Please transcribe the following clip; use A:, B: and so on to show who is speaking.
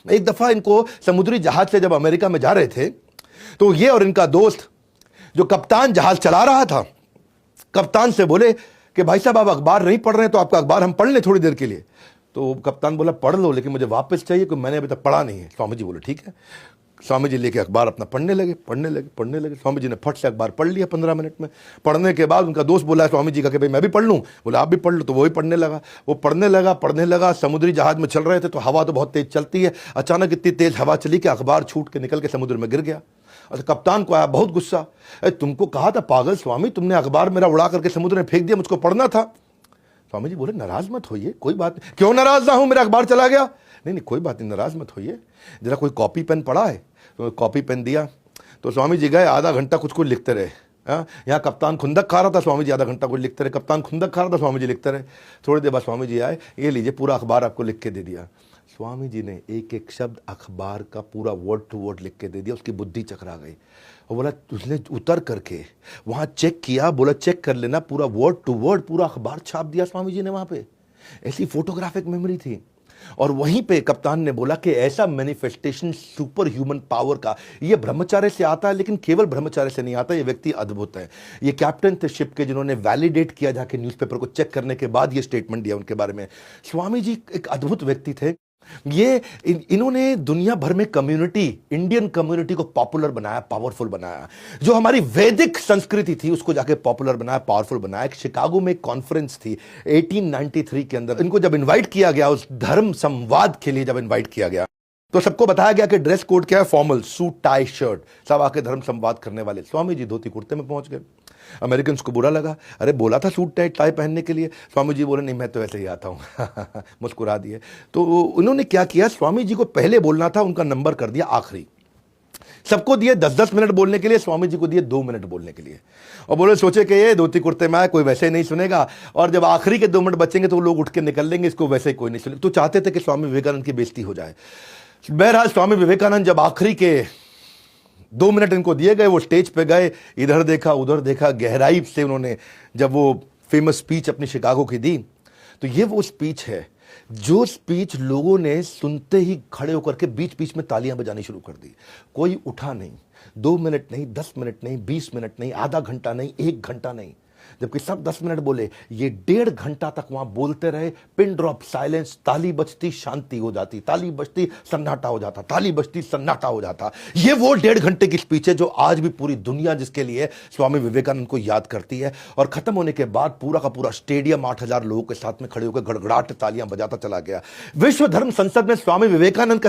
A: एक दफा इनको समुद्री जहाज से जब अमेरिका में जा रहे थे तो ये और इनका दोस्त जो कप्तान जहाज चला रहा था, कप्तान से बोले कि भाई साहब आप अखबार नहीं पढ़ रहे हैं तो आपका अखबार हम पढ़ लें थोड़ी देर के लिए। तो कप्तान बोला पढ़ लो लेकिन मुझे वापस चाहिए क्योंकि मैंने अभी तक पढ़ा नहीं है। स्वामी जी बोले ठीक है। स्वामी जी लेके अखबार अपना पढ़ने लगे। स्वामी जी ने फट से अखबार पढ़ लिया 15 मिनट में। पढ़ने के बाद उनका दोस्त बोला स्वामी जी का कि भाई मैं भी पढ़ लूँ। बोला आप भी पढ़ लो। तो वो ही पढ़ने लगा। वो पढ़ने लगा। समुद्री जहाज में चल रहे थे तो हवा तो बहुत तेज चलती है। अचानक इतनी तेज हवा चली कि अखबार छूट के निकल के समुद्र में गिर गया। और कप्तान को आया बहुत गुस्सा, तुमको कहा था पागल स्वामी, तुमने अखबार मेरा उड़ा करके समुद्र में फेंक दिया, मुझको पढ़ना था। स्वामी जी बोले नाराज मत होइए, कोई बात नहीं। क्यों नाराज ना हूं, मेरा अखबार चला गया। नहीं कोई बात नहीं, नाराज मत होइए, जरा कोई कॉपी पेन पड़ा है। तो कॉपी पेन दिया तो स्वामी जी गए, आधा घंटा कुछ लिखते रहे। यहाँ कप्तान खुंदक खा रहा था, स्वामी जी आधा घंटा कुछ लिखते रहे। कप्तान खुंदक खा रहा था, स्वामी जी लिखते रहे। थोड़ी देर बाद स्वामी जी आए, ये लीजिए पूरा अखबार आपको लिख के दे दिया। स्वामी जी ने एक एक शब्द अखबार का पूरा वर्ड टू वर्ड लिख के दे दिया। उसकी बुद्धि चकरा गई और बोला उसने उतर करके वहाँ चेक किया, बोला चेक कर लेना, पूरा वर्ड टू वर्ड पूरा अखबार छाप दिया स्वामी जी ने वहाँ पे। ऐसी फोटोग्राफिक मेमोरी थी। और वहीं पे कप्तान ने बोला कि ऐसा मैनिफेस्टेशन सुपर ह्यूमन पावर का ये ब्रह्मचार्य से आता है, लेकिन केवल ब्रह्मचार्य से नहीं आता, ये व्यक्ति अद्भुत है। ये कैप्टन थे शिप के जिन्होंने वैलिडेट किया जाके न्यूज़पेपर को चेक करने के बाद ये स्टेटमेंट दिया उनके बारे में। स्वामी जी एक अद्भुत व्यक्ति थे। ये इन्होंने दुनिया भर में कम्युनिटी, इंडियन कम्युनिटी को पॉपुलर बनाया, पावरफुल बनाया। जो हमारी वैदिक संस्कृति थी उसको जाके पॉपुलर बनाया, पावरफुल बनाया। शिकागो में एक कॉन्फ्रेंस थी 1893 के अंदर। इनको जब इनवाइट किया गया उस धर्म संवाद के लिए, जब इनवाइट किया गया तो सबको बताया गया कि ड्रेस कोड क्या है, फॉर्मल सूट टाई शर्ट, सब आके धर्म संवाद करने वाले। स्वामी जी धोती कुर्ते में पहुंच गए। अमेरिकन को बुरा लगा, अरे बोला था सूट टाई पहनने के लिए। स्वामी जी बोले नहीं मैं तो ऐसे ही आता हूं। मुस्कुरा दिए। तो उन्होंने क्या किया, स्वामी जी को पहले बोलना था, उनका नंबर कर दिया आखिरी। सबको दिए 10-10 मिनट बोलने के लिए, स्वामी जी को दिए 2 मिनट बोलने के लिए। और बोले सोचे कि ये धोती कुर्ते में आए, कोई वैसे ही नहीं सुनेगा, और जब आखिरी के 2 मिनट बचेंगे तो लोग उठ के निकल लेंगे, इसको वैसे ही कोई नहीं सुनेगा। तो चाहते थे कि स्वामी विवेकानंद की बेइज्जती हो जाए। बहरहाल स्वामी विवेकानंद जब आखिरी के 2 मिनट इनको दिए गए, वो स्टेज पे गए, इधर देखा उधर देखा, गहराई से उन्होंने जब वो फेमस स्पीच अपनी शिकागो की दी, तो ये वो स्पीच है जो स्पीच लोगों ने सुनते ही खड़े होकर के बीच बीच में तालियां बजानी शुरू कर दी। कोई उठा नहीं, 2 मिनट नहीं, 10 मिनट नहीं, 20 मिनट नहीं, आधा घंटा नहीं, 1 घंटा नहीं, जबकि सब 10 मिनट बोले, ये 1.5 घंटा तक वहां बोलते रहे। पिन ड्रॉप साइलेंस, ताली बजती शांति हो जाती, ताली बजती सन्नाटा हो जाता, ताली बजती सन्नाटा हो जाता। ये वो 1.5 घंटे की स्पीच है जो आज भी पूरी दुनिया जिसके लिए स्वामी विवेकानंद को याद करती है। और खत्म होने के बाद पूरा का पूरा स्टेडियम 8000 लोगों के साथ में खड़े होकर गड़गड़ाहट तालियां बजाता चला गया। विश्व धर्म संसद में स्वामी विवेकानंद का